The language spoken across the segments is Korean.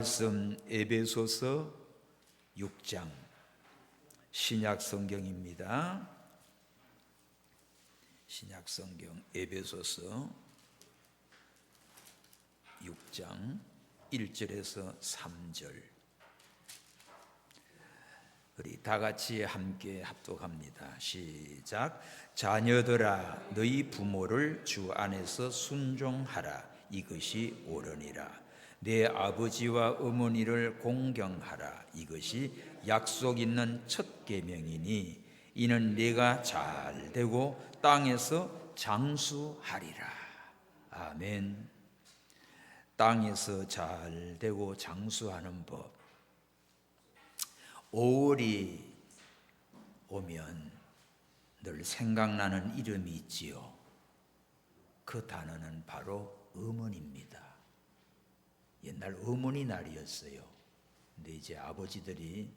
말씀 에베소서 6장 신약 성경입니다. 신약 성경 에베소서 6장 1절에서 3절 우리 다 같이 함께 합독합니다. 시작. 자녀들아 너희 부모를 주 안에서 순종하라. 이것이 옳으니라. 내 아버지와 어머니를 공경하라. 이것이 약속 있는 첫 계명이니 이는 네가 잘 되고 땅에서 장수하리라. 아멘. 땅에서 잘 되고 장수하는 법. 5월이 오면 늘 생각나는 이름이 있지요. 그 단어는 바로 어머니입니다. 옛날 어머니 날이었어요. 근데 이제 아버지들이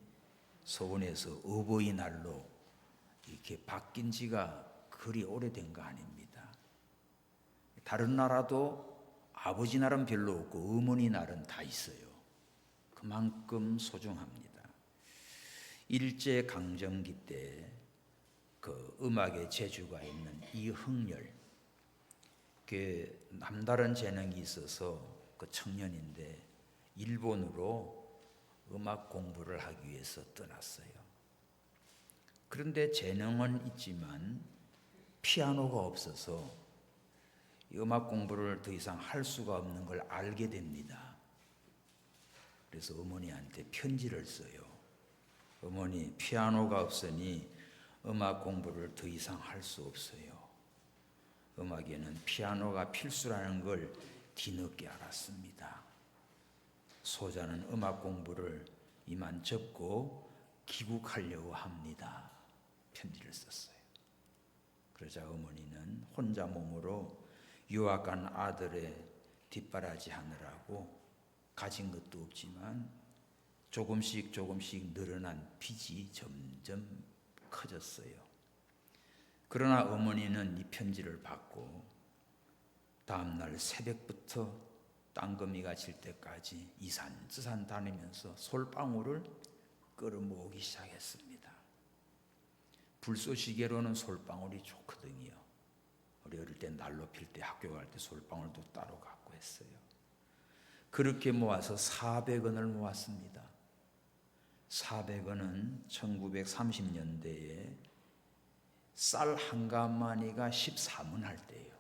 서원에서 어버이날로 이렇게 바뀐 지가 그리 오래된 거 아닙니다. 다른 나라도 아버지 날은 별로 없고 어머니 날은 다 있어요. 그만큼 소중합니다. 일제 강점기 때 그 음악의 재주가 있는 이흥렬, 그 남다른 재능이 있어서 그 청년인데 일본으로 음악 공부를 하기 위해서 떠났어요. 그런데 재능은 있지만 피아노가 없어서 음악 공부를 더 이상 할 수가 없는 걸 알게 됩니다. 그래서 어머니한테 편지를 써요. 어머니, 피아노가 없으니 음악 공부를 더 이상 할 수 없어요. 음악에는 피아노가 필수라는 걸 뒤늦게 알았습니다. 소자는 음악 공부를 이만 접고 귀국하려고 합니다. 편지를 썼어요. 그러자 어머니는 혼자 몸으로 유학 간 아들의 뒷바라지 하느라고 가진 것도 없지만 조금씩 늘어난 빚이 점점 커졌어요. 그러나 어머니는 이 편지를 받고 다음날 새벽부터 땅거미가 질 때까지 이산저산 다니면서 솔방울을 끌어모으기 시작했습니다. 불쏘시개로는 솔방울이 좋거든요. 우리 어릴 때 난로 필 때 학교 갈 때 솔방울도 따로 갖고 했어요. 그렇게 모아서 400원을 모았습니다. 400원은 1930년대에 쌀 한 가마니가 13원 할 때예요.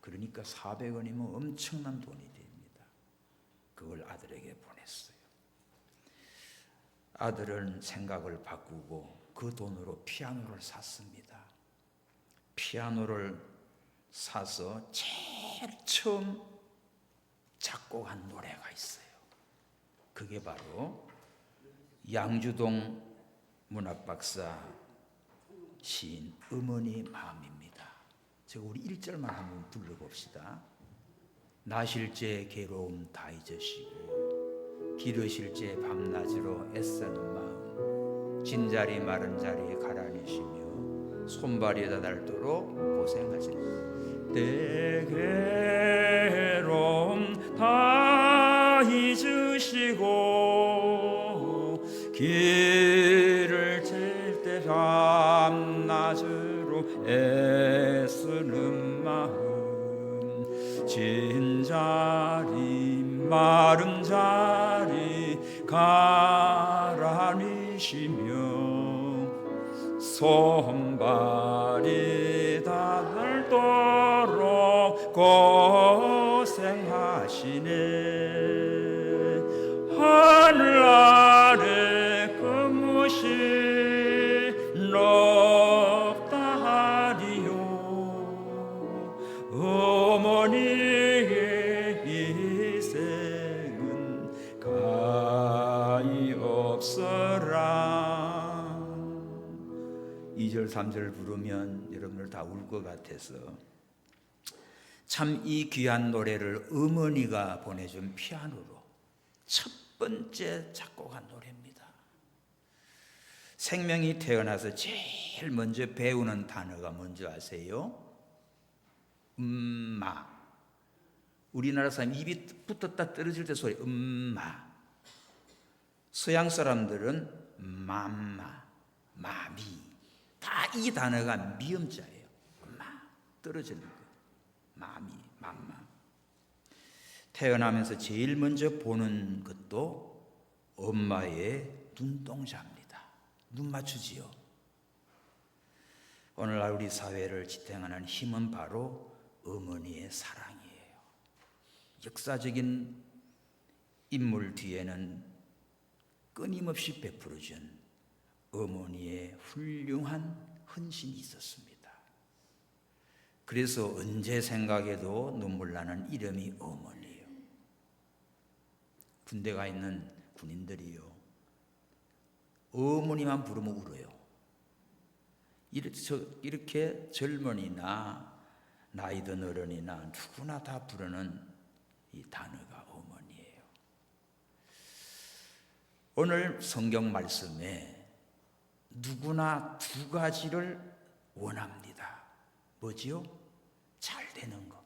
그러니까 400원이면 엄청난 돈이 됩니다. 그걸 아들에게 보냈어요. 아들은 생각을 바꾸고 그 돈으로 피아노를 샀습니다. 피아노를 사서 제일 처음 작곡한 노래가 있어요. 그게 바로 양주동 문학박사 시인 어머니 마음입니다. 제가 우리 1절만 한번 불러봅시다. 나실제 괴로움 다 잊으시고 기르실제 밤낮으로 애쓰는 마음 진자리 마른 자리 가라니시며 손발이 닳도록 고생하시는 내 괴로움 다 잊으시고 길을 칠 때 밤낮으로 애쓰는 마음 진자리 마른 자리 가라니시며 손발이 닳도록 고생하시네. 하늘 아래 금무시 높다 하리요. 어머니의 희생은 가히 없어라. 2절 3절 부르면 여러분들 다 울 것 같아서 참 이 귀한 노래를 어머니가 보내준 피아노로 첫 번째 작곡한 노래입니다. 생명이 태어나서 제일 먼저 배우는 단어가 뭔지 아세요? 엄마. 우리나라 사람 입이 붙었다 떨어질 때 소리 엄마. 서양 사람들은 맘마, 마미. 다 이 단어가 미음자예요. 엄마, 떨어지는 거. 마미, 맘마. 태어나면서 제일 먼저 보는 것도 엄마의 눈동자입니다. 눈 맞추지요. 오늘날 우리 사회를 지탱하는 힘은 바로 어머니의 사랑이에요. 역사적인 인물 뒤에는 끊임없이 베풀어준 어머니의 훌륭한 헌신이 있었습니다. 그래서 언제 생각해도 눈물 나는 이름이 어머니예요. 군대 가 있는 군인들이요, 어머니만 부르면 울어요. 이렇게 젊은이나 나이 든 어른이나 누구나 다 부르는 이 단어가 어머니예요. 오늘 성경 말씀에 누구나 두 가지를 원합니다. 뭐지요? 잘 되는 거.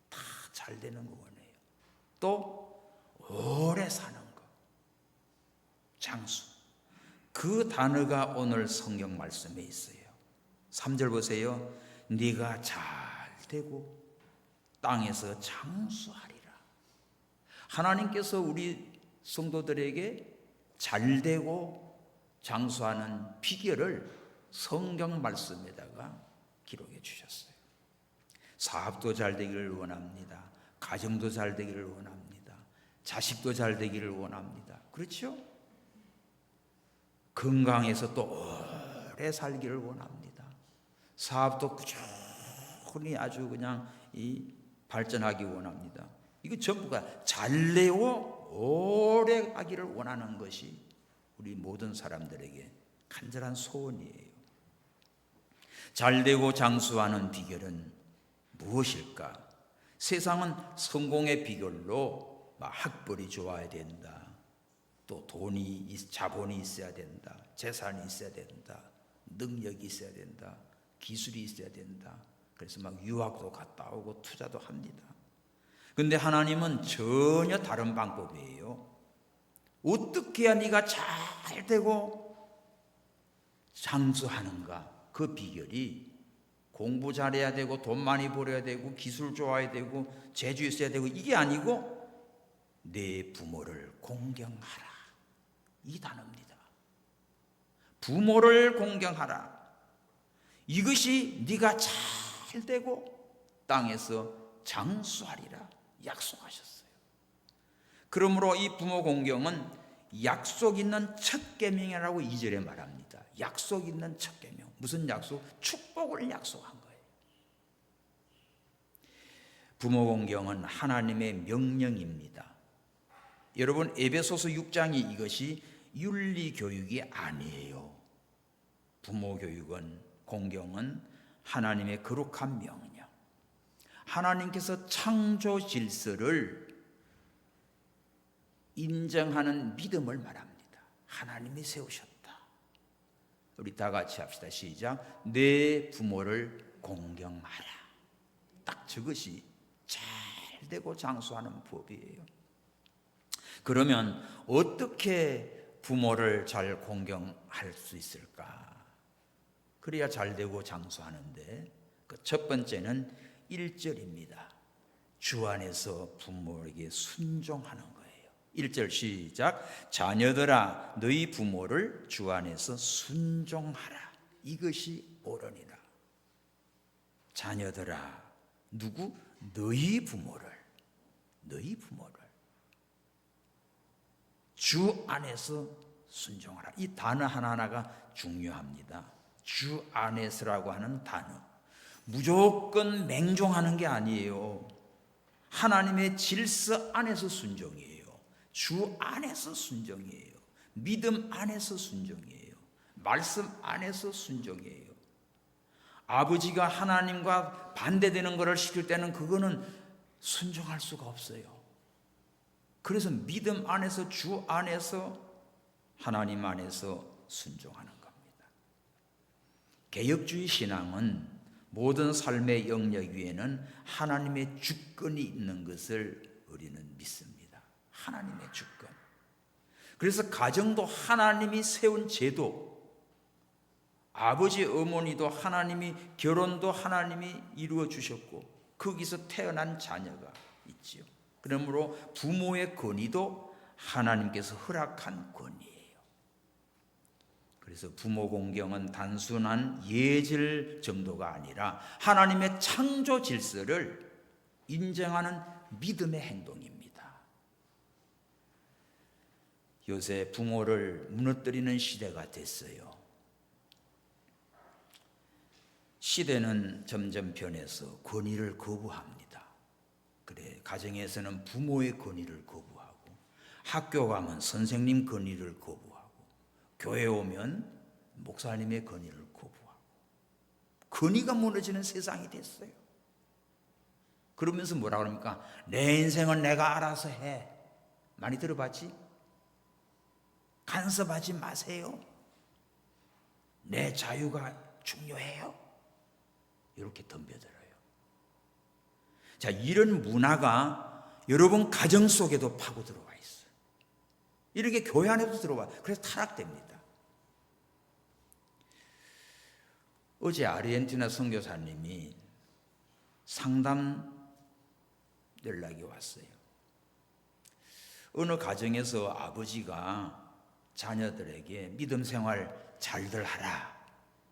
다 잘 되는 거 원해요. 또 오래 사는 거. 장수. 그 단어가 오늘 성경 말씀에 있어요. 3절 보세요. 네가 잘 되고 땅에서 장수하리라. 하나님께서 우리 성도들에게 잘 되고 장수하는 비결을 성경 말씀에다가 기록해 주셨어요. 사업도 잘 되기를 원합니다. 가정도 잘 되기를 원합니다. 자식도 잘 되기를 원합니다. 그렇죠? 건강해서 또 오래 살기를 원합니다. 사업도 꾸준히 아주 그냥 발전하기 원합니다. 이거 전부가 잘 되고 오래 하기를 원하는 것이 우리 모든 사람들에게 간절한 소원이에요. 잘 되고 장수하는 비결은 무엇일까? 세상은 성공의 비결로 학벌이 좋아야 된다, 또 돈이, 자본이 있어야 된다, 재산이 있어야 된다, 능력이 있어야 된다, 기술이 있어야 된다. 그래서 유학도 갔다 오고 투자도 합니다. 그런데 하나님은 전혀 다른 방법이에요. 어떻게 해야 네가 잘 되고 장수하는가? 그 비결이 공부 잘해야 되고 돈 많이 벌어야 되고 기술 좋아야 되고 재주 있어야 되고 이게 아니고 내 부모를 공경하라. 이 단어입니다. 부모를 공경하라. 이것이 네가 잘 되고 땅에서 장수하리라 약속하셨어요. 그러므로 이 부모 공경은 약속 있는 첫 계명이라고 2절에 말합니다. 약속 있는 첫 계명. 무슨 약속? 축복을 약속한 거예요. 부모 공경은 하나님의 명령입니다. 여러분, 에베소서 6장이 이것이 윤리 교육이 아니에요. 부모 교육은, 공경은 하나님의 거룩한 명령. 하나님께서 창조 질서를 인정하는 믿음을 말합니다. 하나님이 세우셨다. 우리 다 같이 합시다. 시작. 내 부모를 공경하라. 딱 저것이 잘 되고 장수하는 법이에요. 그러면 어떻게 부모를 잘 공경할 수 있을까? 그래야 잘 되고 장수하는데 그 첫 번째는 1절입니다. 주 안에서 부모에게 순종하는 거예요. 1절 시작. 자녀들아 너희 부모를 주 안에서 순종하라. 이것이 옳으니라. 자녀들아, 누구? 너희 부모를 주 안에서 순종하라. 이 단어 하나하나가 중요합니다. 주 안에서라고 하는 단어, 무조건 맹종하는 게 아니에요. 하나님의 질서 안에서 순종이에요. 주 안에서 순종이에요. 믿음 안에서 순종이에요. 말씀 안에서 순종이에요. 아버지가 하나님과 반대되는 것을 시킬 때는 그거는 순종할 수가 없어요. 그래서 믿음 안에서, 주 안에서, 하나님 안에서 순종하는 겁니다. 개혁주의 신앙은 모든 삶의 영역 위에는 하나님의 주권이 있는 것을 우리는 믿습니다. 하나님의 주권. 그래서 가정도 하나님이 세운 제도, 아버지 어머니도 하나님이, 결혼도 하나님이 이루어 주셨고 거기서 태어난 자녀가 있지요. 그러므로 부모의 권위도 하나님께서 허락한 권위예요. 그래서 부모 공경은 단순한 예절 정도가 아니라 하나님의 창조 질서를 인정하는 믿음의 행동입니다. 요새 부모를 무너뜨리는 시대가 됐어요. 시대는 점점 변해서 권위를 거부합니다. 그래, 가정에서는 부모의 권위를 거부하고, 학교 가면 선생님 권위를 거부하고, 교회 오면 목사님의 권위를 거부하고, 권위가 무너지는 세상이 됐어요. 그러면서 뭐라 그럽니까? 내 인생은 내가 알아서 해. 많이 들어봤지? 간섭하지 마세요. 내 자유가 중요해요. 이렇게 덤벼들어요. 자, 이런 문화가 여러분 가정 속에도 파고 들어와 있어요. 이렇게 교회 안에도 들어와. 그래서 타락됩니다. 어제 아르헨티나 선교사님이 상담 연락이 왔어요. 어느 가정에서 아버지가 자녀들에게 믿음 생활 잘들 하라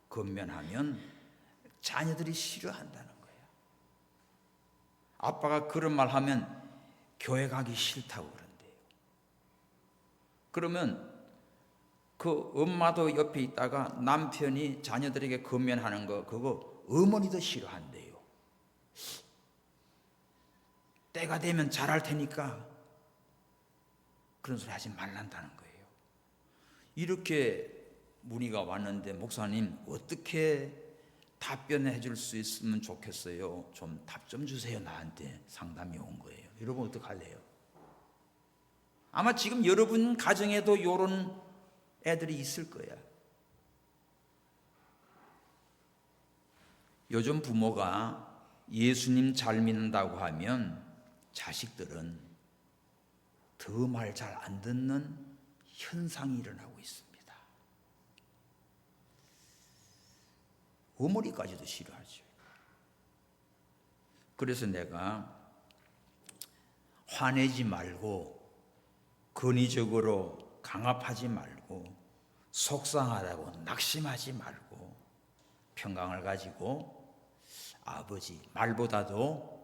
권면하면 자녀들이 싫어한다는 거예요. 아빠가 그런 말 하면 교회 가기 싫다고 그런대요. 그러면 그 엄마도 옆에 있다가 남편이 자녀들에게 권면하는 거, 그거 어머니도 싫어한대요. 때가 되면 잘할 테니까 그런 소리 하지 말란다는 거예요. 이렇게 문의가 왔는데, 목사님 어떻게 답변해 줄 수 있으면 좋겠어요. 좀 답 좀 주세요. 나한테 상담이 온 거예요. 여러분 어떡할래요? 아마 지금 여러분 가정에도 이런 애들이 있을 거야. 요즘 부모가 예수님 잘 믿는다고 하면 자식들은 더 말 잘 안 듣는 현상이 일어나고 있습니다. 어머니까지도 싫어하죠. 그래서 내가 화내지 말고, 권위적으로 강압하지 말고, 속상하다고 낙심하지 말고, 평강을 가지고 아버지 말보다도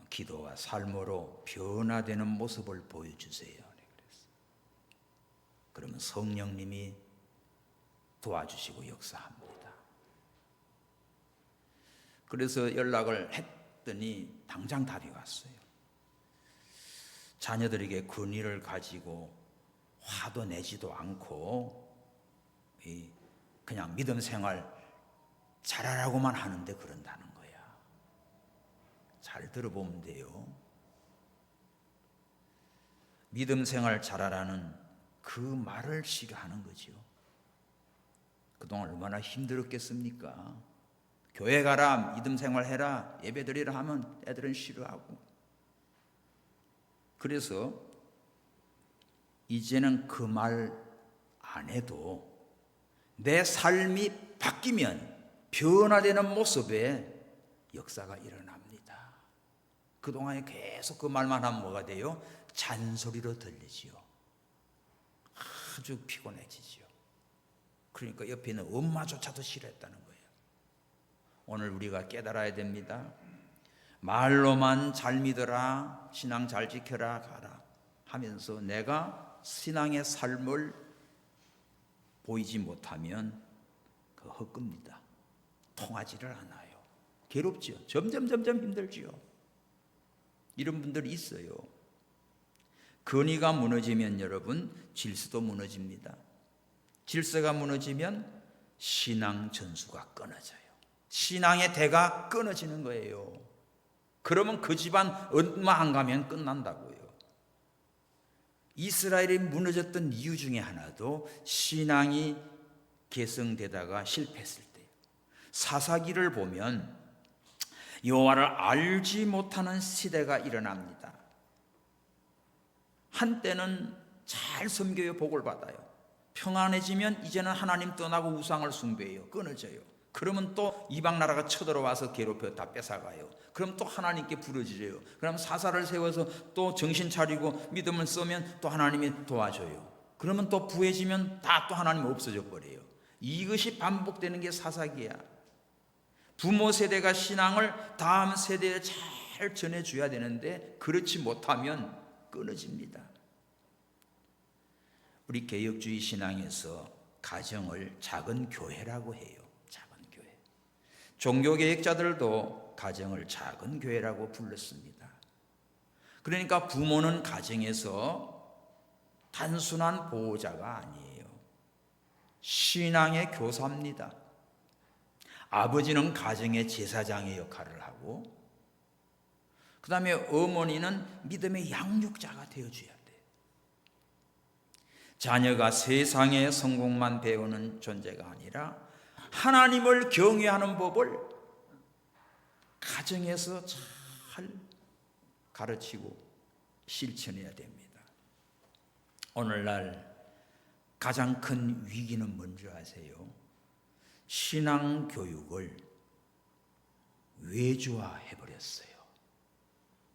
기도와 삶으로 변화되는 모습을 보여주세요. 그러면 성령님이 도와주시고 역사합니다. 그래서 연락을 했더니 당장 답이 왔어요. 자녀들에게 권위를 가지고 화도 내지도 않고 그냥 믿음 생활 잘하라고만 하는데 그런다는 거야. 잘 들어보면 돼요. 믿음 생활 잘하라는 그 말을 싫어하는 거죠. 그동안 얼마나 힘들었겠습니까? 교회 가라, 믿음 생활 해라, 예배 드리라 하면 애들은 싫어하고. 그래서 이제는 그 말 안 해도 내 삶이 바뀌면 변화되는 모습에 역사가 일어납니다. 그동안에 계속 그 말만 하면 뭐가 돼요? 잔소리로 들리지요. 아주 피곤해지죠. 그러니까 옆에 있는 엄마조차도 싫어했다는 거예요. 오늘 우리가 깨달아야 됩니다. 말로만 잘 믿어라, 신앙 잘 지켜라, 가라 하면서 내가 신앙의 삶을 보이지 못하면 그 헛겁니다. 통하지를 않아요. 괴롭지요. 점점 힘들지요. 이런 분들이 있어요. 권위가 무너지면 여러분 질서도 무너집니다. 질서가 무너지면 신앙 전수가 끊어져요. 신앙의 대가 끊어지는 거예요. 그러면 그 집안 얼마 안 가면 끝난다고요. 이스라엘이 무너졌던 이유 중에 하나도 신앙이 개성되다가 실패했을 때, 사사기를 보면 여호와를 알지 못하는 시대가 일어납니다. 한때는 잘 섬겨요. 복을 받아요. 평안해지면 이제는 하나님 떠나고 우상을 숭배해요. 끊어져요. 그러면 또 이방 나라가 쳐들어와서 괴롭혀 다 뺏어가요. 그럼 또 하나님께 부르짖어요. 그럼 사사를 세워서 또 정신 차리고 믿음을 쓰면 또 하나님이 도와줘요. 그러면 또 부해지면 다 또 하나님 없어져 버려요. 이것이 반복되는 게 사사기야. 부모 세대가 신앙을 다음 세대에 잘 전해줘야 되는데 그렇지 못하면 끊어집니다. 우리 개혁주의 신앙에서 가정을 작은 교회라고 해요. 작은 교회. 종교개혁자들도 가정을 작은 교회라고 불렀습니다. 그러니까 부모는 가정에서 단순한 보호자가 아니에요. 신앙의 교사입니다. 아버지는 가정의 제사장의 역할을 하고, 그 다음에 어머니는 믿음의 양육자가 되어줘야 돼요. 자녀가 세상의 성공만 배우는 존재가 아니라 하나님을 경외하는 법을 가정에서 잘 가르치고 실천해야 됩니다. 오늘날 가장 큰 위기는 뭔지 아세요? 신앙 교육을 외주화해버렸어요.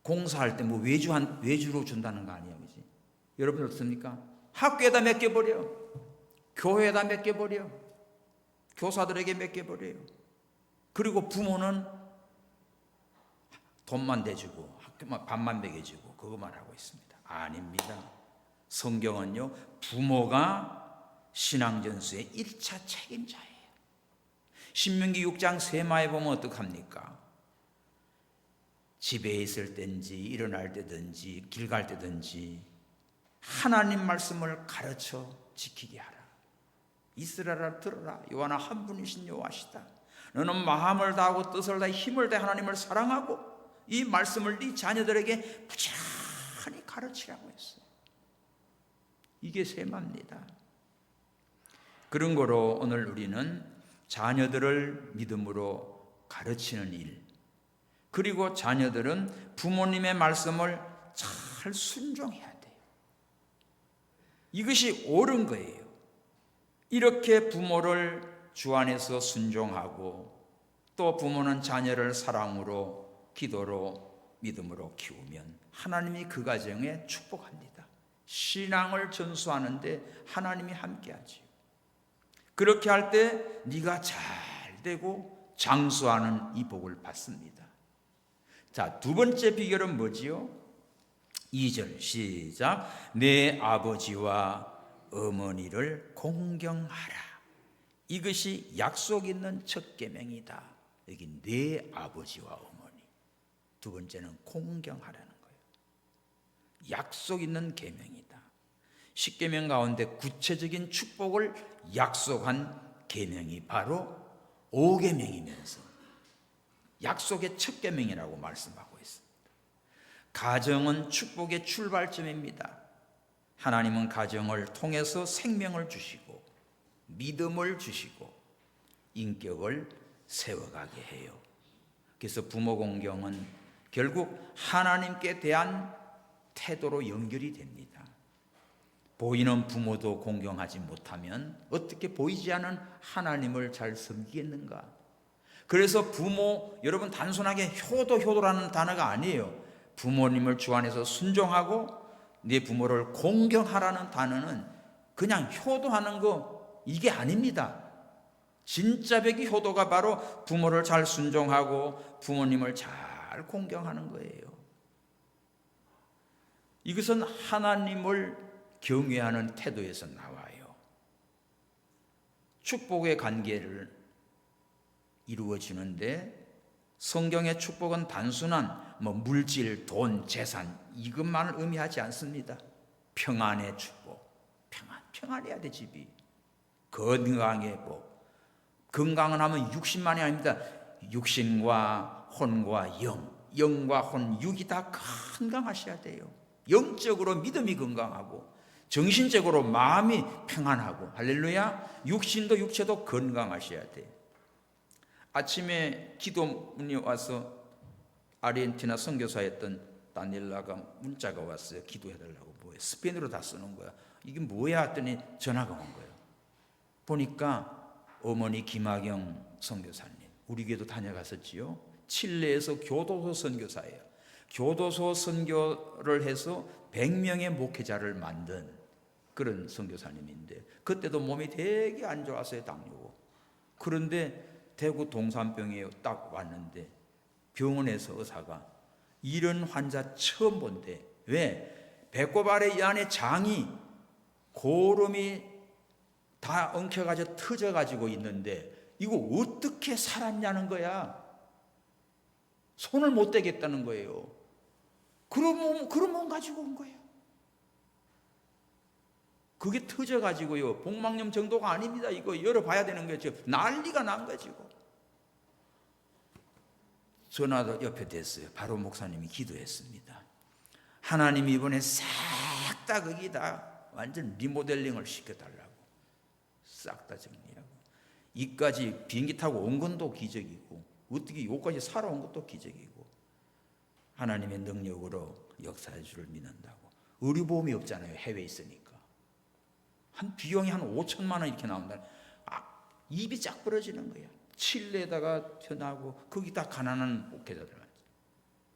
공사할 때 뭐 외주로 준다는 거 아니에요, 그지? 여러분 어떻습니까? 학교에다 맡겨버려, 교회에다 맡겨버려, 교사들에게 맡겨버려요. 그리고 부모는 돈만 대주고 학교만 밥만 먹여주고 그것만 하고 있습니다. 아닙니다. 성경은요, 부모가 신앙전수의 1차 책임자예요. 신명기 6장 세마에 보면 어떡합니까? 집에 있을 때든지 일어날 때든지 길 갈 때든지 하나님 말씀을 가르쳐 지키게 하라. 이스라엘아 들어라. 여호와는 한 분이신 여호와시다. 너는 마음을 다하고 뜻을 다해 힘을 다해 하나님을 사랑하고 이 말씀을 네 자녀들에게 부지런히 가르치라고 했어요. 이게 세마입니다. 그런 거로 오늘 우리는 자녀들을 믿음으로 가르치는 일, 그리고 자녀들은 부모님의 말씀을 잘 순종해야 돼요. 이것이 옳은 거예요. 이렇게 부모를 주 안에서 순종하고 또 부모는 자녀를 사랑으로, 기도로, 믿음으로 키우면 하나님이 그 가정에 축복합니다. 신앙을 전수하는데 하나님이 함께하지요. 그렇게 할 때 네가 잘 되고 장수하는 이 복을 받습니다. 자, 두 번째 비결은 뭐지요? 2절 시작. 내 아버지와 어머니를 공경하라. 이것이 약속 있는 첫 계명이다. 여기 내 아버지와 어머니. 두 번째는 공경하라는 거예요. 약속 있는 계명이다. 10계명 가운데 구체적인 축복을 약속한 계명이 바로 5계명이면서 약속의 첫 계명이라고 말씀하고 있습니다. 가정은 축복의 출발점입니다. 하나님은 가정을 통해서 생명을 주시고 믿음을 주시고 인격을 세워가게 해요. 그래서 부모 공경은 결국 하나님께 대한 태도로 연결이 됩니다. 보이는 부모도 공경하지 못하면 어떻게 보이지 않은 하나님을 잘 섬기겠는가? 그래서 부모, 여러분 단순하게 효도라는 단어가 아니에요. 부모님을 주 안에서 순종하고 내 부모를 공경하라는 단어는 그냥 효도하는 거 이게 아닙니다. 진짜 백이 효도가 바로 부모를 잘 순종하고 부모님을 잘 공경하는 거예요. 이것은 하나님을 경외하는 태도에서 나와요. 축복의 관계를 이루어지는데 성경의 축복은 단순한 물질, 돈, 재산 이것만을 의미하지 않습니다. 평안의 축복, 평안해야 돼 집이. 건강의 복, 건강은 하면 육신만이 아닙니다. 육신과 혼과 영과 혼, 육이 다 건강하셔야 돼요. 영적으로 믿음이 건강하고 정신적으로 마음이 평안하고 할렐루야. 육신도 육체도 건강하셔야 돼요. 아침에 기도문이 와서 아르헨티나 선교사였던 다니엘라가 문자가 왔어요. 기도해달라고. 뭐예요? 스페인어로 다 쓰는 거야. 이게 뭐야 했더니 전화가 온 거예요. 보니까 어머니 김학영 선교사님, 우리 교회도 다녀갔었지요. 칠레에서 교도소 선교사예요. 교도소 선교를 해서 100명의 목회자를 만든 그런 선교사님인데, 그때도 몸이 되게 안 좋았어요. 당뇨고. 그런데 대구 동산병에 딱 왔는데 병원에서 의사가 이런 환자 처음 본대. 왜? 배꼽 아래 이 안에 장이 고름이 다 엉켜가지고 터져가지고 있는데 이거 어떻게 살았냐는 거야. 손을 못 대겠다는 거예요. 그런 몸 가지고 온 거예요. 그게 터져가지고요, 복막염 정도가 아닙니다. 이거 열어봐야 되는 거죠. 난리가 난 거지고. 전화도 옆에 댔어요. 바로 목사님이 기도했습니다. 하나님이 이번에 싹 다 거기다 완전 리모델링을 시켜달라고, 싹 다 정리하고, 이까지 비행기 타고 온 건도 기적이고 어떻게 여기까지 살아온 것도 기적이고, 하나님의 능력으로 역사할 줄을 믿는다고. 의료보험이 없잖아요. 해외에 있으니까. 한 비용이 한 5천만 원 이렇게 나온다. 입이 쫙 부러지는 거야. 칠레에다가 튀어나오고 거기다 가난한 목회자들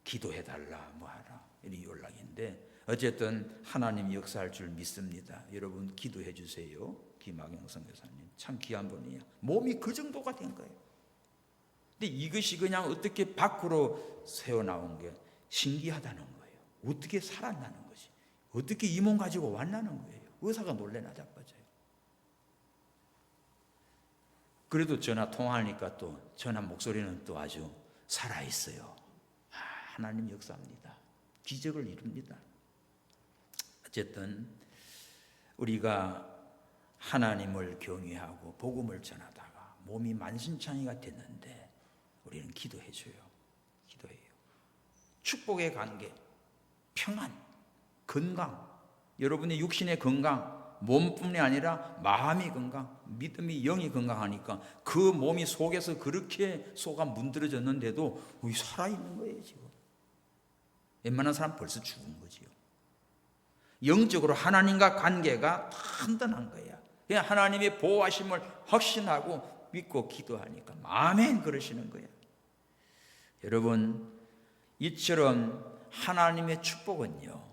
기도해달라 뭐하라 이런 연락인데, 어쨌든 하나님이 역사할 줄 믿습니다. 여러분 기도해 주세요. 김학영 선교사님 참 귀한 분이에요. 몸이 그 정도가 된 거예요. 근데 이것이 그냥 어떻게 밖으로 새어나온 게 신기하다는 거예요. 어떻게 살았나는 것이, 어떻게 이 몸 가지고 왔나는 거예요. 의사가 놀래나 자빠져요. 그래도 전화 통화하니까 또 전화 목소리는 또 아주 살아있어요. 하나님 역사합니다. 기적을 이룹니다. 어쨌든 우리가 하나님을 경외하고 복음을 전하다가 몸이 만신창이가 됐는데 우리는 기도해줘요. 기도해요. 축복의 관계, 평안, 건강, 여러분의 육신의 건강, 몸뿐이 아니라 마음이 건강, 믿음이 영이 건강하니까 그 몸이 속에서 그렇게 속아 문드러졌는데도 살아있는 거예요. 지금 웬만한 사람 벌써 죽은 거지요. 영적으로 하나님과 관계가 단단한 거야. 그냥 하나님의 보호하심을 확신하고 믿고 기도하니까 아멘 그러시는 거야. 여러분, 이처럼 하나님의 축복은요,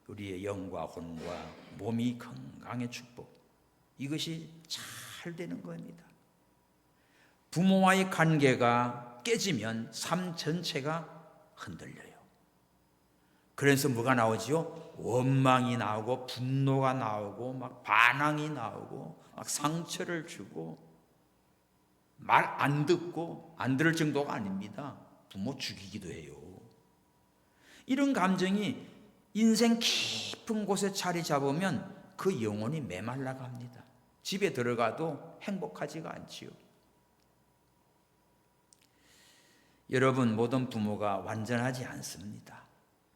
우리의 영과 혼과 몸이 건강의 축복, 이것이 잘 되는 겁니다. 부모와의 관계가 깨지면 삶 전체가 흔들려요. 그래서 뭐가 나오지요? 원망이 나오고 분노가 나오고 막 반항이 나오고 막 상처를 주고 말 안 듣고, 안 들을 정도가 아닙니다. 부모 죽이기도 해요. 이런 감정이 인생 깊은 곳에 자리 잡으면 그 영혼이 메말라 갑니다. 집에 들어가도 행복하지가 않지요. 여러분, 모든 부모가 완전하지 않습니다.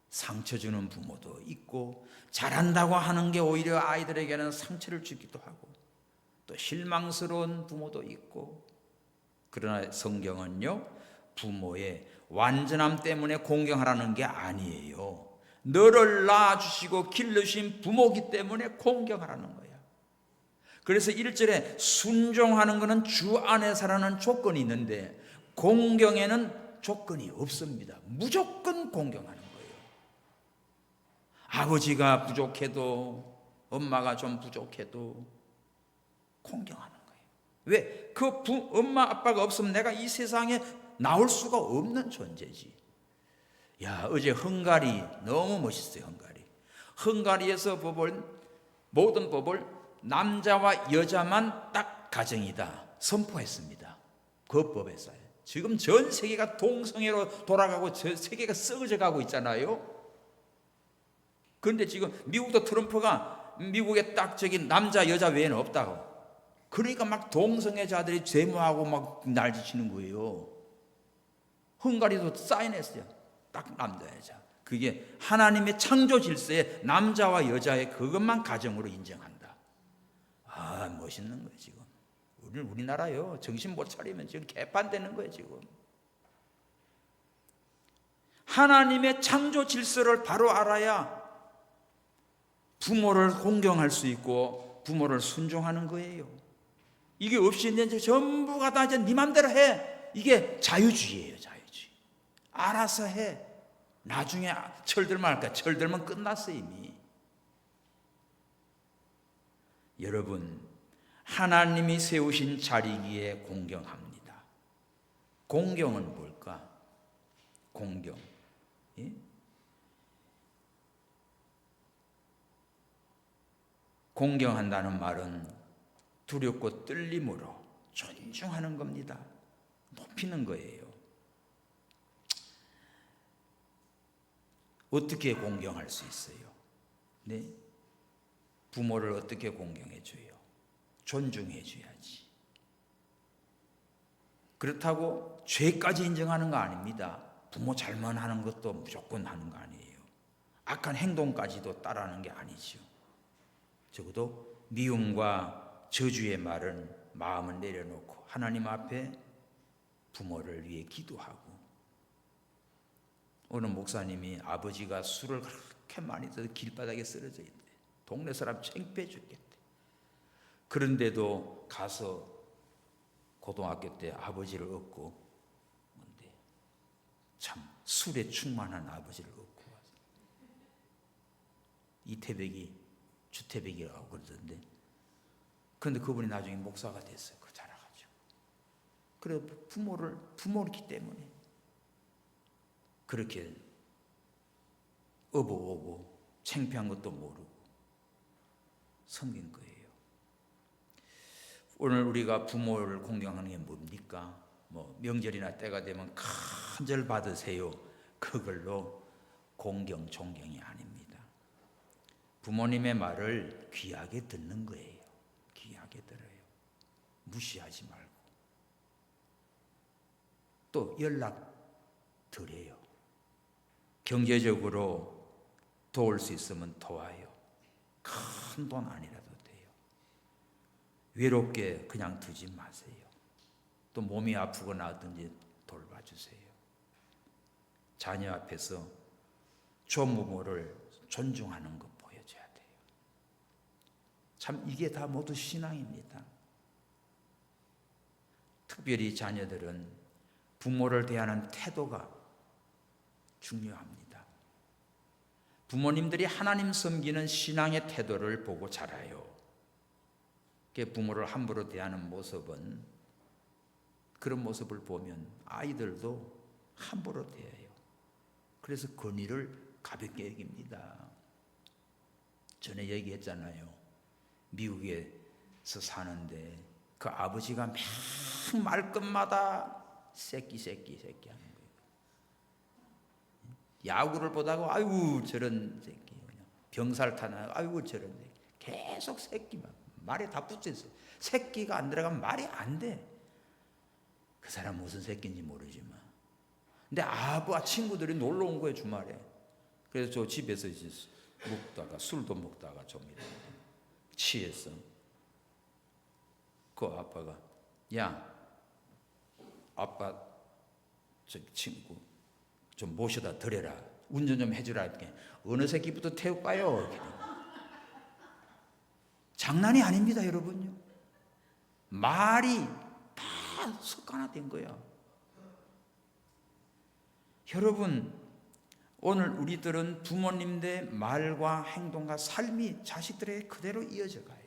상처 주는 부모도 있고, 잘한다고 하는 게 오히려 아이들에게는 상처를 주기도 하고, 또 실망스러운 부모도 있고. 그러나 성경은요, 부모의 완전함 때문에 공경하라는 게 아니에요. 너를 낳아주시고 길러주신 부모기 때문에 공경하라는 거야. 그래서 1절에 순종하는 것은 주 안에서라는 조건이 있는데, 공경에는 조건이 없습니다. 무조건 공경하는 거예요. 아버지가 부족해도, 엄마가 좀 부족해도 공경하는 거예요. 왜? 그 엄마 아빠가 없으면 내가 이 세상에 나올 수가 없는 존재지. 야, 어제 헝가리 너무 멋있어요. 헝가리에서 모든 법을 남자와 여자만 딱 가정이다 선포했습니다. 그 법에서. 지금 전 세계가 동성애로 돌아가고 전 세계가 썩어져 가고 있잖아요. 그런데 지금 미국도 트럼프가 미국에 딱 저기 남자 여자 외에는 없다고. 그러니까 막 동성애자들이 데모하고 막 난리치는 거예요. 헝가리도 사인했어요. 딱 남자 여자. 그게 하나님의 창조 질서에 남자와 여자의 그것만 가정으로 인정한다. 멋있는 거예요. 지금 우리나라요. 정신 못 차리면 지금 개판되는 거예요, 지금. 하나님의 창조 질서를 바로 알아야 부모를 공경할 수 있고 부모를 순종하는 거예요. 이게 없이 이제 전부가 다 이제 네 맘대로 해. 이게 자유주의예요, 자유주의. 알아서 해. 나중에 철들면 할까? 철들면 끝났어 이미. 여러분, 하나님이 세우신 자리기에 공경합니다. 공경은 뭘까? 공경. 예? 공경한다는 말은 두렵고 떨림으로 존중하는 겁니다. 높이는 거예요. 어떻게 공경할 수 있어요? 네? 부모를 어떻게 공경해줘요? 존중해줘야지. 그렇다고 죄까지 인정하는 거 아닙니다. 부모 잘못하는 것도 무조건 하는 거 아니에요. 악한 행동까지도 따라하는 게 아니죠. 적어도 미움과 저주의 말은 마음을 내려놓고 하나님 앞에 부모를 위해 기도하고, 어느 목사님이 아버지가 술을 그렇게 많이 드셔서 길바닥에 쓰러져 있대. 동네 사람 창피해 죽겠대. 그런데도 가서 고등학교 때 아버지를 얻고, 근데 참 술에 충만한 아버지를 얻고 와서 이태백이 주태백이라고 그러던데, 그런데 그분이 나중에 목사가 됐어요. 그 자라가지고. 그래 부모이기 때문에 그렇게 어버오고 창피한 것도 모르고 섬긴 거예요. 오늘 우리가 부모를 공경하는 게 뭡니까? 명절이나 때가 되면 큰 절 받으세요. 그걸로 공경, 존경이 아닙니다. 부모님의 말을 귀하게 듣는 거예요. 귀하게 들어요. 무시하지 말고. 또 연락 드려요. 경제적으로 도울 수 있으면 도와요. 큰 돈 아니라도 돼요. 외롭게 그냥 두지 마세요. 또 몸이 아프거나 어떤지 돌봐주세요. 자녀 앞에서 조부모를 존중하는 것 보여줘야 돼요. 참 이게 다 모두 신앙입니다. 특별히 자녀들은 부모를 대하는 태도가 중요합니다. 부모님들이 하나님 섬기는 신앙의 태도를 보고 자라요. 부모를 함부로 대하는 모습은, 그런 모습을 보면 아이들도 함부로 대해요. 그래서 권위를 가볍게 여깁니다. 전에 얘기했잖아요. 미국에서 사는데 그 아버지가 막 말끝마다 새끼 하는 거예요. 야구를 보다가 아이고 저런 새끼, 병살 타나 아이고 저런 새끼, 계속 새끼만 말에 다 붙어있어요. 새끼가 안 들어가면 말이 안 돼. 그 사람 무슨 새끼인지 모르지만, 근데 아버와 친구들이 놀러 온 거예요, 주말에. 그래서 저 집에서 이제 먹다가 술도 먹다가 좀 취해서 그 아빠가, 야 아빠 저 친구 좀 모셔다 드려라, 운전 좀 해주라 할게. 어느 새끼부터 태울까요? 장난이 아닙니다, 여러분요. 말이 다 습관화된 거야. 여러분, 오늘 우리들은 부모님들의 말과 행동과 삶이 자식들에게 그대로 이어져 가요.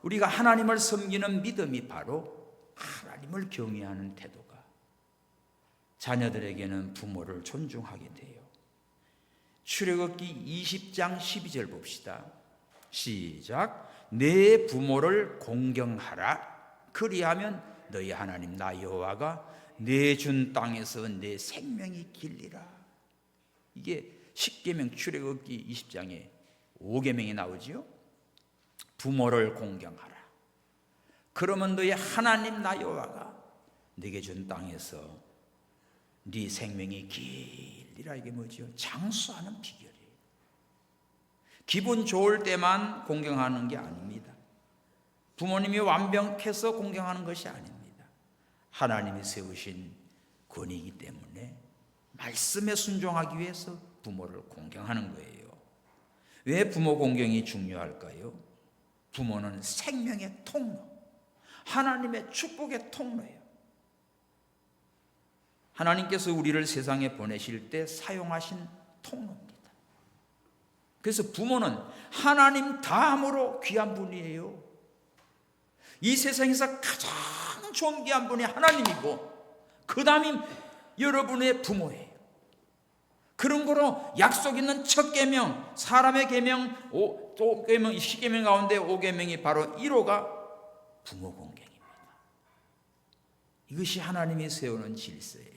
우리가 하나님을 섬기는 믿음이 바로 하나님을 경외하는 태도가 자녀들에게는 부모를 존중하게 돼요. 출애굽기 20장 12절 봅시다. 시작. 내 부모를 공경하라. 그리하면 너희 하나님 나 여호와가 내 준 땅에서 내 생명이 길리라. 이게 십계명 출애굽기 20장에 5계명이 나오지요. 부모를 공경하라. 그러면 너희 하나님 나 여호와가 네게 준 땅에서 네 생명이 길리라. 이게 뭐죠? 장수하는 비결이에요. 기분 좋을 때만 공경하는 게 아닙니다. 부모님이 완벽해서 공경하는 것이 아닙니다. 하나님이 세우신 권위이기 때문에 말씀에 순종하기 위해서 부모를 공경하는 거예요. 왜 부모 공경이 중요할까요? 부모는 생명의 통로, 하나님의 축복의 통로예요. 하나님께서 우리를 세상에 보내실 때 사용하신 통로입니다. 그래서 부모는 하나님 다음으로 귀한 분이에요. 이 세상에서 가장 존귀한 분이 하나님이고 그 다음이 여러분의 부모예요. 그런 거로 약속 있는 첫 계명, 사람의 계명, 5계명, 10계명 가운데 5계명이 바로 1호가 부모 공경입니다. 이것이 하나님이 세우는 질서예요.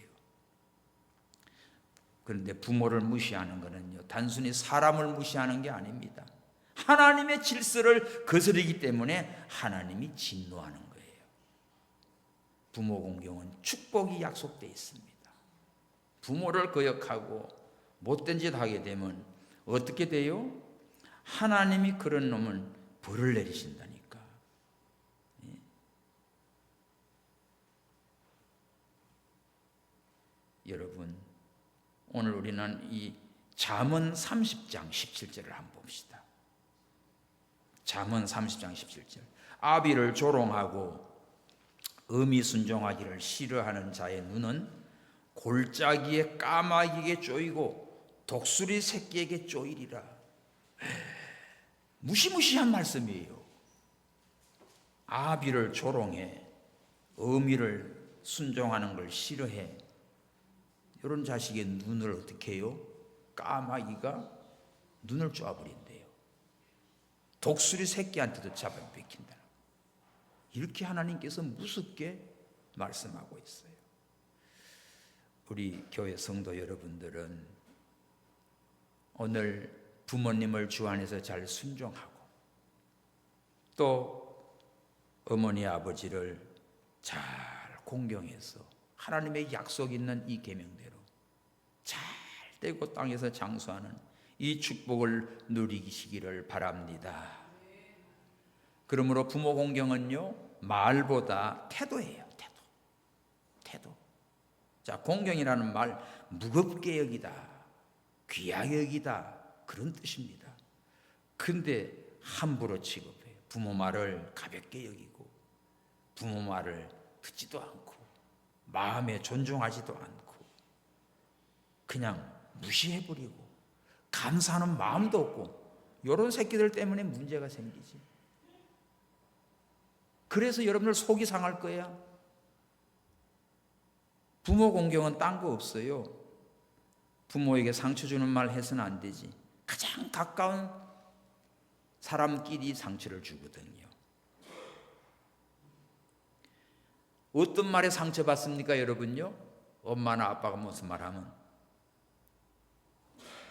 그런데 부모를 무시하는 것은요, 단순히 사람을 무시하는 게 아닙니다. 하나님의 질서를 거스르기 때문에 하나님이 진노하는 거예요. 부모 공경은 축복이 약속되어 있습니다. 부모를 거역하고 못된 짓 하게 되면 어떻게 돼요? 하나님이 그런 놈은 벌을 내리신다니까. 여러분, 오늘 우리는 이 잠언 30장 17절을 한번 봅시다. 잠언 30장 17절. 아비를 조롱하고 음이 순종하기를 싫어하는 자의 눈은 골짜기에 까마귀에게 쪼이고 독수리 새끼에게 쪼이리라. 무시무시한 말씀이에요. 아비를 조롱해, 어미를 순종하는 걸 싫어해. 이런 자식의 눈을 어떻게 해요? 까마귀가 눈을 쪼아버린대요. 독수리 새끼한테도 잡아 뺏긴다. 이렇게 하나님께서 무섭게 말씀하고 있어요. 우리 교회 성도 여러분들은 오늘 부모님을 주 안에서 잘 순종하고 또 어머니 아버지를 잘 공경해서 하나님의 약속 있는 이 계명대로 잘 되고 땅에서 장수하는 이 축복을 누리시기를 바랍니다. 그러므로 부모 공경은요, 말보다 태도예요. 태도. 자, 공경이라는 말, 무겁게 여기다, 귀하게 여기다, 그런 뜻입니다. 근데 함부로 취급해요. 부모 말을 가볍게 여기고 부모 말을 듣지도 않고 마음에 존중하지도 않고 그냥 무시해버리고 감사하는 마음도 없고, 이런 새끼들 때문에 문제가 생기지. 그래서 여러분들 속이 상할 거야. 부모 공경은 딴 거 없어요. 부모에게 상처 주는 말 해서는 안 되지. 가장 가까운 사람끼리 상처를 주거든요. 어떤 말에 상처받습니까, 여러분요? 엄마나 아빠가 무슨 말하면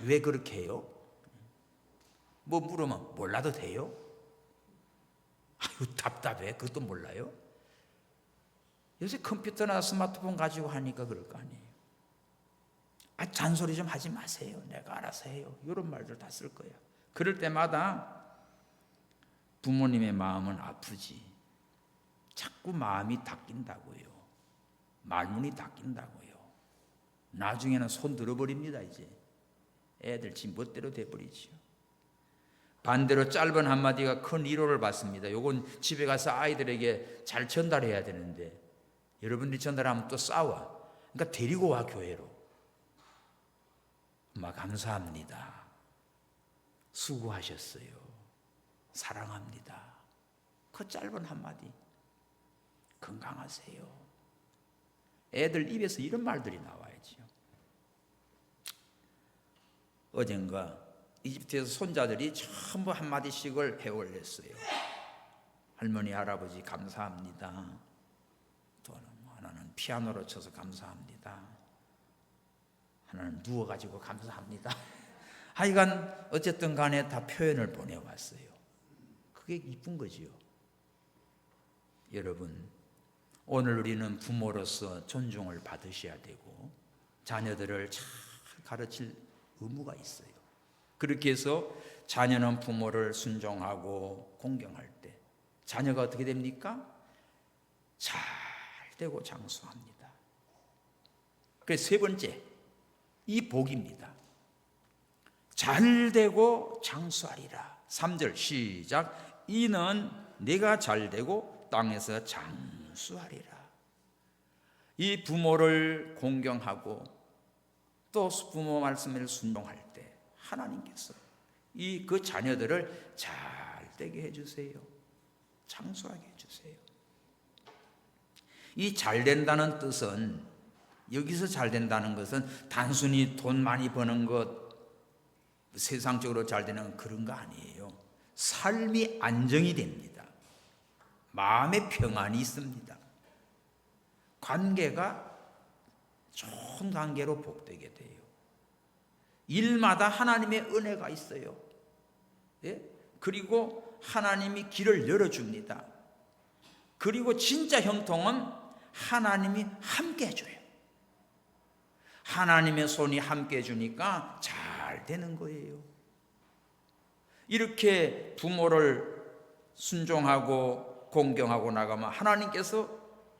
왜 그렇게 해요? 뭐 물으면 몰라도 돼요? 아유, 답답해. 그것도 몰라요? 요새 컴퓨터나 스마트폰 가지고 하니까 그럴 거 아니에요. 아, 잔소리 좀 하지 마세요. 내가 알아서 해요. 이런 말들 다 쓸 거예요. 그럴 때마다 부모님의 마음은 아프지. 자꾸 마음이 닦인다고요. 말문이 닦인다고요. 나중에는 손 들어버립니다. 이제 애들 지 멋대로 돼버리죠. 반대로 짧은 한마디가 큰 위로를 받습니다. 요건 집에 가서 아이들에게 잘 전달해야 되는데 여러분들이 전달하면 또 싸워. 그러니까 데리고 와, 교회로. 엄마 감사합니다. 수고하셨어요. 사랑합니다. 그 짧은 한마디. 건강하세요. 애들 입에서 이런 말들이 나와야죠. 어젠가 이집트에서 손자들이 전부 한마디씩을 해올렸어요. 할머니, 할아버지 감사합니다. 또 하나는 피아노로 쳐서 감사합니다. 하나는 누워가지고 감사합니다. 하여간 어쨌든 간에 다 표현을 보내왔어요. 그게 이쁜 거지요. 여러분, 오늘 우리는 부모로서 존중을 받으셔야 되고 자녀들을 잘 가르칠 의무가 있어요. 그렇게 해서 자녀는 부모를 순종하고 공경할 때 자녀가 어떻게 됩니까? 잘 되고 장수합니다. 그래서 세 번째, 이 복입니다. 잘 되고 장수하리라. 3절 시작. 이는 내가 잘 되고 땅에서 장수하리라. 이 부모를 공경하고 또 부모 말씀을 순종할 때 하나님께서 그 자녀들을 잘 되게 해주세요. 장수하게 해주세요. 이 잘 된다는 뜻은, 여기서 잘 된다는 것은 단순히 돈 많이 버는 것, 세상적으로 잘 되는 그런 거 아니에요. 삶이 안정이 됩니다. 마음의 평안이 있습니다. 관계가 좋은 관계로 복되게 돼요. 일마다 하나님의 은혜가 있어요. 예? 그리고 하나님이 길을 열어줍니다. 그리고 진짜 형통은 하나님이 함께 해줘요. 하나님의 손이 함께 해주니까 잘 되는 거예요. 이렇게 부모를 순종하고 공경하고 나가면 하나님께서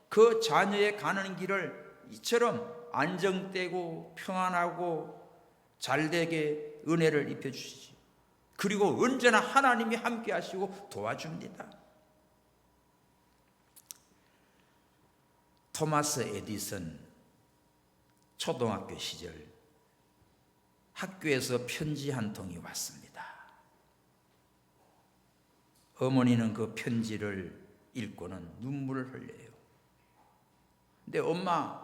그 자녀의 가는 길을 이처럼 안정되고 평안하고 잘되게 은혜를 입혀주시지. 그리고 언제나 하나님이 함께 하시고 도와줍니다. 토마스 에디슨 초등학교 시절 학교에서 편지 한 통이 왔습니다. 어머니는 그 편지를 읽고는 눈물을 흘려요. 근데 엄마,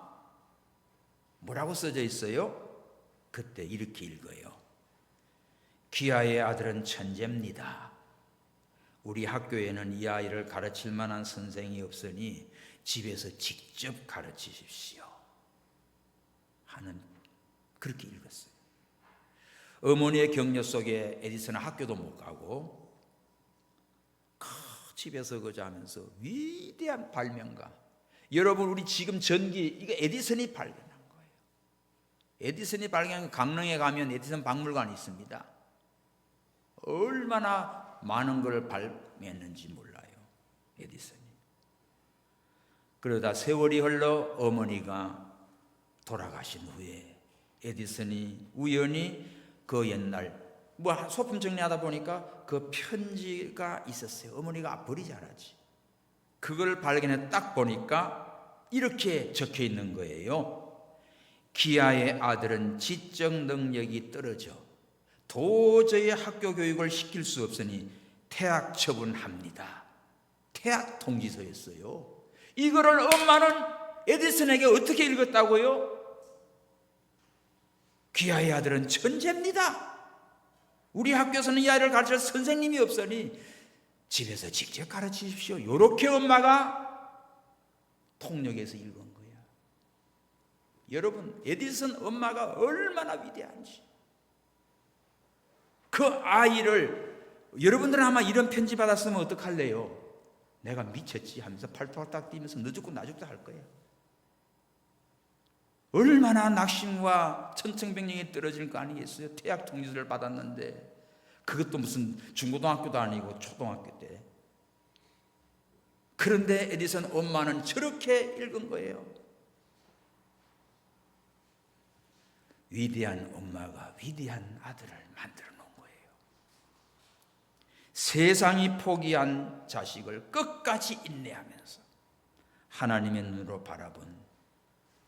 뭐라고 써져 있어요? 그때 이렇게 읽어요. 귀하의 아들은 천재입니다. 우리 학교에는 이 아이를 가르칠 만한 선생이 없으니 집에서 직접 가르치십시오. 하는, 그렇게 읽었어요. 어머니의 격려 속에 에디슨은 학교도 못 가고 집에서 그저 하면서 위대한 발명가. 여러분, 우리 지금 전기, 이거 에디슨이 발견한 거예요. 에디슨이 발견한, 강릉에 가면 에디슨 박물관이 있습니다. 얼마나 많은 걸 발명했는지 몰라요, 에디슨이. 그러다 세월이 흘러 어머니가 돌아가신 후에 에디슨이 우연히 그 옛날 소품 정리하다 보니까 그 편지가 있었어요. 어머니가 버리지 않았지. 그걸 발견해 딱 보니까 이렇게 적혀 있는 거예요. 기아의 아들은 지적 능력이 떨어져 도저히 학교 교육을 시킬 수 없으니 퇴학 처분합니다. 퇴학 통지서였어요. 이거를 엄마는 에디슨에게 어떻게 읽었다고요? 귀하의 아들은 천재입니다. 우리 학교에서는 이 아이를 가르칠 선생님이 없으니 집에서 직접 가르치십시오. 이렇게 엄마가 통역해서 읽은 거야. 여러분, 에디슨 엄마가 얼마나 위대한지. 그 아이를, 여러분들은 아마 이런 편지 받았으면 어떡할래요? 내가 미쳤지 하면서 팔뚝팔뚝 뛰면서 너 죽고 나 죽다 할 거예요. 얼마나 낙심과 천청백령이 떨어질 거 아니겠어요? 퇴학 통지서를 받았는데, 그것도 무슨 중고등학교도 아니고 초등학교 때. 그런데 에디슨 엄마는 저렇게 읽은 거예요. 위대한 엄마가 위대한 아들을 만들어 놓은 거예요. 세상이 포기한 자식을 끝까지 인내하면서 하나님의 눈으로 바라본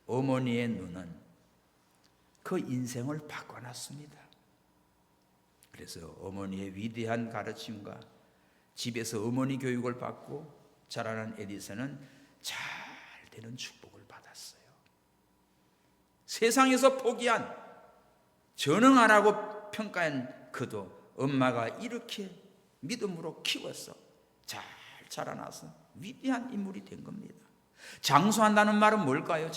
어머니의 눈은 그 인생을 바꿔놨습니다. 그래서 어머니의 위대한 가르침과 집에서 어머니 교육을 받고 자라난 에디슨은 잘 되는 축복을 받았어요. 세상에서 포기한, 전응 안 하고 평가한 그도 엄마가 이렇게 믿음으로 키워서 잘 자라나서 위대한 인물이 된 겁니다. 장수한다는 말은 뭘까요?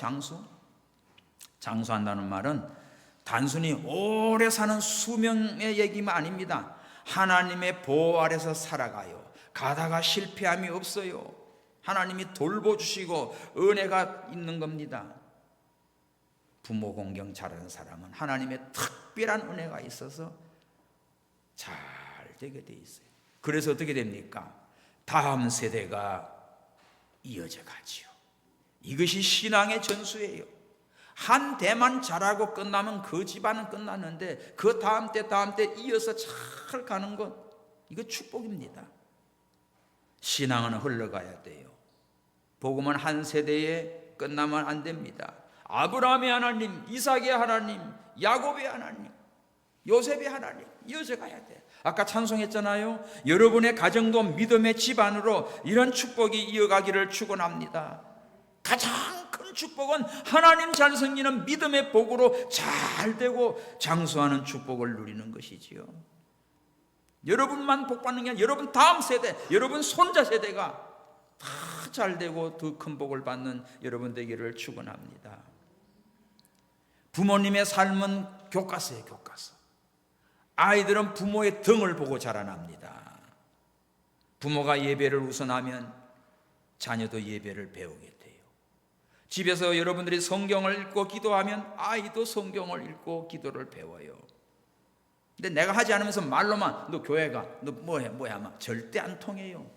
장수한다는 말은 단순히 오래 사는 수명의 얘기만 아닙니다. 하나님의 보호 아래서 살아가요. 가다가 실패함이 없어요. 하나님이 돌보주시고 은혜가 있는 겁니다. 부모 공경 잘하는 사람은 하나님의 특별한 은혜가 있어서 잘 되게 돼 있어요. 그래서 어떻게 됩니까? 다음 세대가 이어져 가지요. 이것이 신앙의 전수예요. 한 대만 잘하고 끝나면 그 집안은 끝났는데 그 다음 때 이어서 잘 가는 것, 이거 축복입니다. 신앙은 흘러가야 돼요. 복음은 한 세대에 끝나면 안 됩니다. 아브라함의 하나님, 이삭의 하나님, 야곱의 하나님, 요셉의 하나님 이어져 가야 돼요. 아까 찬송했잖아요. 여러분의 가정도 믿음의 집안으로 이런 축복이 이어가기를 축원합니다. 가장 큰 축복은 하나님 잘 섬기는 믿음의 복으로 잘 되고 장수하는 축복을 누리는 것이지요. 여러분만 복받는 게 아니라 여러분 다음 세대, 여러분 손자 세대가 다 잘 되고 더 큰 복을 받는 여러분 되기를 축원합니다. 부모님의 삶은 교과서예요, 교과서. 아이들은 부모의 등을 보고 자라납니다. 부모가 예배를 우선하면 자녀도 예배를 배우게 돼요. 집에서 여러분들이 성경을 읽고 기도하면 아이도 성경을 읽고 기도를 배워요. 근데 내가 하지 않으면서 말로만 너 교회 가, 너 뭐해 막 절대 안 통해요.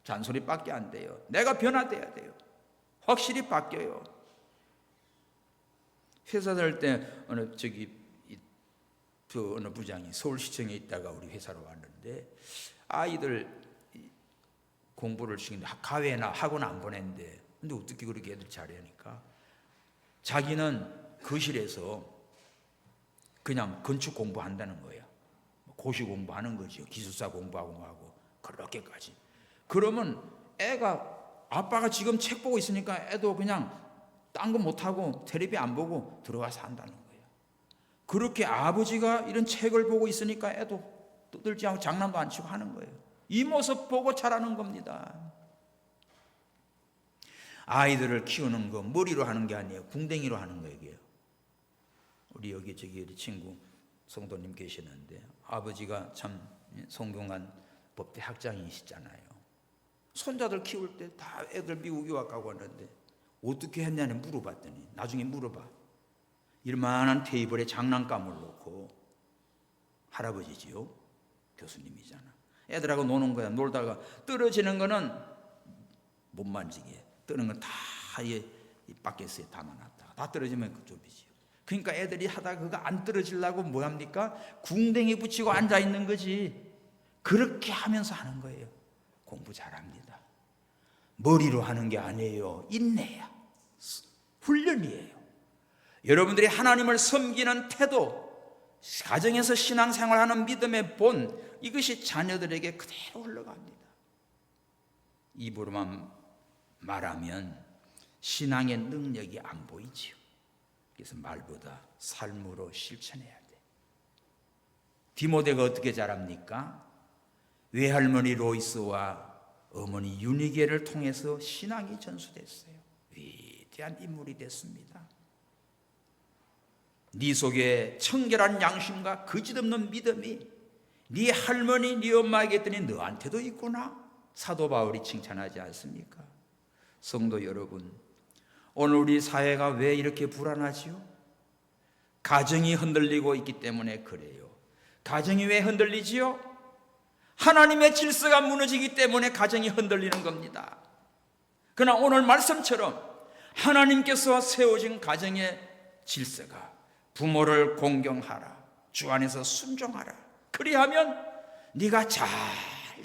잔소리밖에 안 돼요. 내가 변화돼야 돼요. 확실히 바뀌어요. 회사 다닐 때 어느 부장이 서울시청에 있다가 우리 회사로 왔는데 아이들 공부를 시키는데 가외나 학원 안 보냈는데 근데 어떻게 그렇게 애들 잘하니까 자기는 거실에서 그냥 건축 공부한다는 거예요. 고시 공부하는 거죠. 기술사 공부하고 그렇게까지. 그러면 애가 아빠가 지금 책 보고 있으니까 애도 그냥 딴 거 못하고 텔레비 안 보고 들어가서 한다는 거예요. 그렇게 아버지가 이런 책을 보고 있으니까 애도 떠들지 않고 장난도 안 치고 하는 거예요. 이 모습 보고 자라는 겁니다. 아이들을 키우는 거 머리로 하는 게 아니에요. 궁뎅이로 하는 거예요. 이게요. 우리 여기 우리 친구 성도님 계시는데 아버지가 참 성공한 법대 학장이시잖아요. 손자들 키울 때 다 애들 미국 유학 가고 왔는데 어떻게 했냐니 물어봤더니 나중에 물어봐. 이만한 테이블에 장난감을 놓고 할아버지지요. 교수님이잖아. 애들하고 노는 거야. 놀다가 떨어지는 거는 못 만지게. 뜨는 건 다 바켓에 담아놨다. 다 떨어지면 그쪽이지요. 그러니까 애들이 하다가 그거 안 떨어지려고 뭐 합니까? 궁뎅이 붙이고 앉아 있는 거지. 그렇게 하면서 하는 거예요. 공부 잘합니다. 머리로 하는 게 아니에요. 인내야. 훈련이에요. 여러분들이 하나님을 섬기는 태도, 가정에서 신앙생활하는 믿음의 본, 이것이 자녀들에게 그대로 흘러갑니다. 입으로만 말하면 신앙의 능력이 안 보이지요. 그래서 말보다 삶으로 실천해야 돼. 디모데가 어떻게 자랍니까? 외할머니 로이스와 어머니 유니게를 통해서 신앙이 전수됐어요. 위대한 인물이 됐습니다. 네 속에 청결한 양심과 거짓없는 믿음이 네 할머니, 네 엄마에게 했더니 너한테도 있구나. 사도 바울이 칭찬하지 않습니까? 성도 여러분, 오늘 우리 사회가 왜 이렇게 불안하지요? 가정이 흔들리고 있기 때문에 그래요. 가정이 왜 흔들리지요? 하나님의 질서가 무너지기 때문에 가정이 흔들리는 겁니다. 그러나 오늘 말씀처럼 하나님께서 세워진 가정의 질서가 부모를 공경하라, 주 안에서 순종하라, 그리하면 네가 잘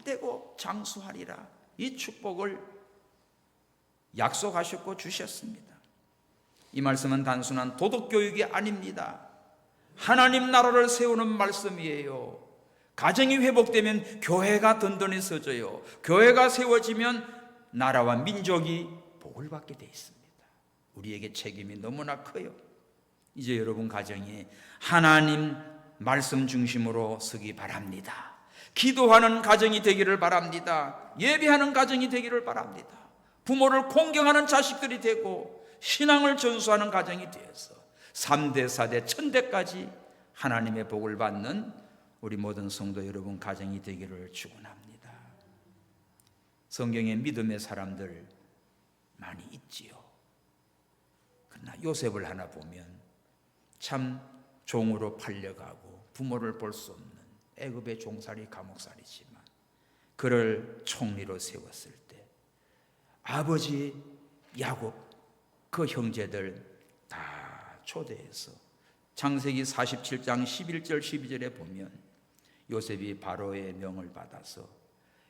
되고 장수하리라, 이 축복을 약속하셨고 주셨습니다. 이 말씀은 단순한 도덕교육이 아닙니다. 하나님 나라를 세우는 말씀이에요. 가정이 회복되면 교회가 든든히 서져요. 교회가 세워지면 나라와 민족이 복을 받게 되어 있습니다. 우리에게 책임이 너무나 커요. 이제 여러분 가정이 하나님 말씀 중심으로 서기 바랍니다. 기도하는 가정이 되기를 바랍니다. 예배하는 가정이 되기를 바랍니다. 부모를 공경하는 자식들이 되고 신앙을 전수하는 가정이 되어서 3대, 4대, 1000대까지 하나님의 복을 받는 우리 모든 성도 여러분 가정이 되기를 축원합니다. 성경에 믿음의 사람들 많이 있지요. 그러나 요셉을 하나 보면 참 종으로 팔려가고 부모를 볼 수 없는 애굽의 종살이 감옥살이지만 그를 총리로 세웠을 때 아버지 야곱 그 형제들 다 초대해서 창세기 47장 11절 12절에 보면 요셉이 바로의 명을 받아서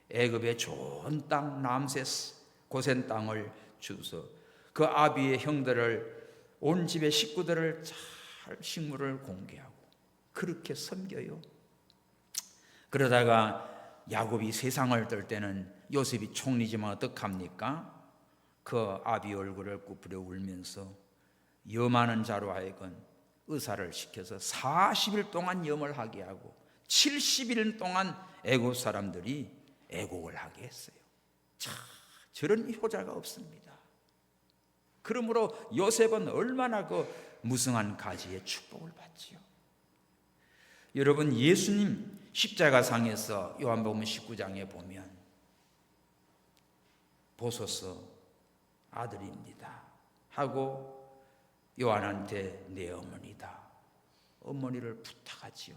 애굽의 좋은 땅 람세스 고센 땅을 주서 그 아비의 형들을 온 집의 식구들을 잘 식물을 공개하고 그렇게 섬겨요. 그러다가 야곱이 세상을 떨 때는 요셉이 총리지만 어떡합니까? 그 아비 얼굴을 굽으려 울면서 염하는 자로 하여금 의사를 시켜서 40일 동안 염을 하게 하고 70일 동안 애굽 사람들이 애곡을 하게 했어요. 자, 저런 효자가 없습니다. 그러므로 요셉은 얼마나 그 무성한 가지의 축복을 받지요. 여러분, 예수님 십자가상에서 요한복음 19장에 보면 보소서 아들입니다 하고 요한한테 내 어머니다, 어머니를 부탁하지요.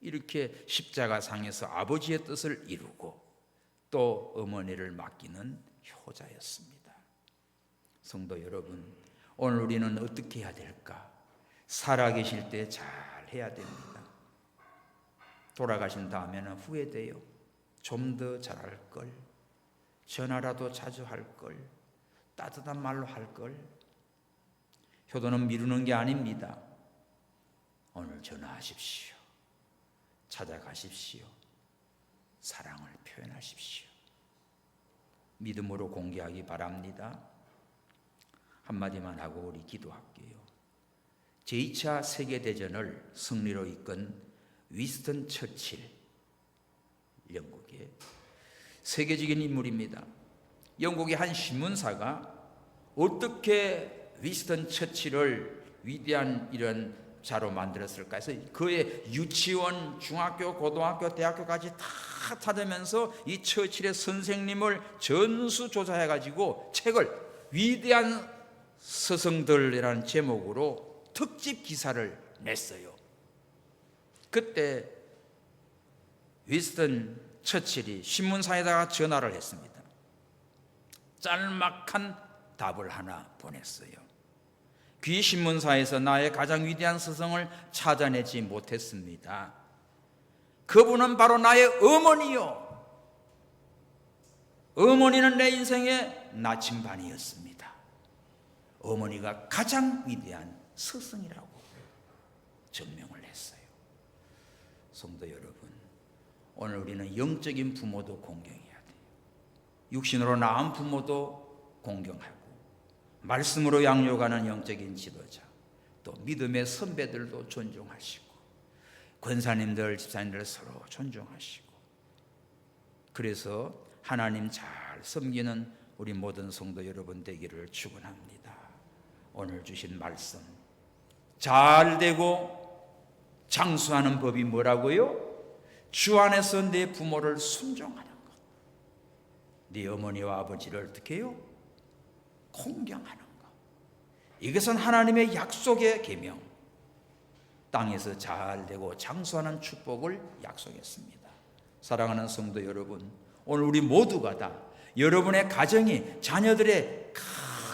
이렇게 십자가상에서 아버지의 뜻을 이루고 또 어머니를 맡기는 효자였습니다. 성도 여러분, 오늘 우리는 어떻게 해야 될까? 살아계실 때 잘 해야 됩니다. 돌아가신 다음에는 후회돼요. 좀 더 잘할 걸, 전화라도 자주 할 걸, 따뜻한 말로 할 걸. 효도는 미루는 게 아닙니다. 오늘 전화하십시오. 찾아가십시오. 사랑을 표현하십시오. 믿음으로 공개하기 바랍니다. 한마디만 하고 우리 기도할게요. 제2차 세계대전을 승리로 이끈 위스턴 처칠, 영국의 세계적인 인물입니다. 영국의 한 신문사가 어떻게 위스턴 처칠을 위대한 이런 자로 만들었을까 해서 그의 유치원, 중학교, 고등학교, 대학교까지 다 찾으면서 이 처칠의 선생님을 전수조사해가지고 책을 위대한 서성들이라는 제목으로 특집 기사를 냈어요. 그때 위스턴 처칠이 신문사에다가 전화를 했습니다. 짤막한 답을 하나 보냈어요. 귀신문사에서 나의 가장 위대한 스승을 찾아내지 못했습니다. 그분은 바로 나의 어머니요. 어머니는 내 인생의 나침반이었습니다. 어머니가 가장 위대한 스승이라고 증명을 했어요. 성도 여러분, 오늘 우리는 영적인 부모도 공경해야 돼요. 육신으로 낳은 부모도 공경하고, 말씀으로 양육하는 영적인 지도자, 또 믿음의 선배들도 존중하시고, 권사님들, 집사님들 서로 존중하시고, 그래서 하나님 잘 섬기는 우리 모든 성도 여러분 되기를 축원합니다. 오늘 주신 말씀, 잘 되고 장수하는 법이 뭐라고요? 주 안에서 내 부모를 순종하는 것. 네 어머니와 아버지를 어떻게 해요? 공경하는 것. 이것은 하나님의 약속의 계명, 땅에서 잘 되고 장수하는 축복을 약속했습니다. 사랑하는 성도 여러분, 오늘 우리 모두가 다 여러분의 가정이, 자녀들의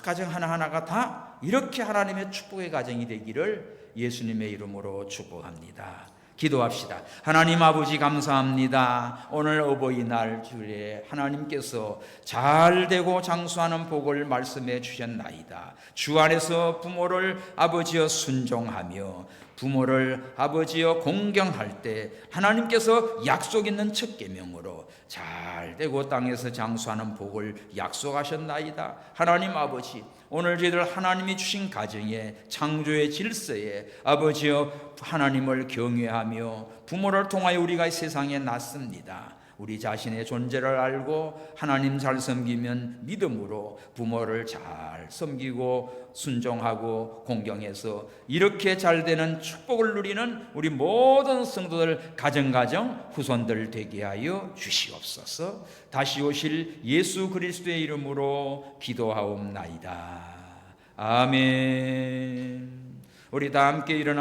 가정 하나하나가 다 이렇게 하나님의 축복의 가정이 되기를 예수님의 이름으로 축복합니다. 기도합시다. 하나님 아버지 감사합니다. 오늘 어버이날 주일에 하나님께서 잘되고 장수하는 복을 말씀해 주셨나이다. 주 안에서 부모를 아버지여 순종하며 부모를 아버지여 공경할 때 하나님께서 약속 있는 첫 계명으로 잘되고 땅에서 장수하는 복을 약속하셨나이다. 하나님 아버지, 오늘 저희들 하나님이 주신 가정에, 창조의 질서에 아버지여 하나님을 경외하며 부모를 통하여 우리가 이 세상에 났습니다. 우리 자신의 존재를 알고 하나님 잘 섬기면 믿음으로 부모를 잘 섬기고 순종하고 공경해서 이렇게 잘 되는 축복을 누리는 우리 모든 성도들 가정 후손들 되게 하여 주시옵소서. 다시 오실 예수 그리스도의 이름으로 기도하옵나이다. 아멘. 우리 다 함께 일어나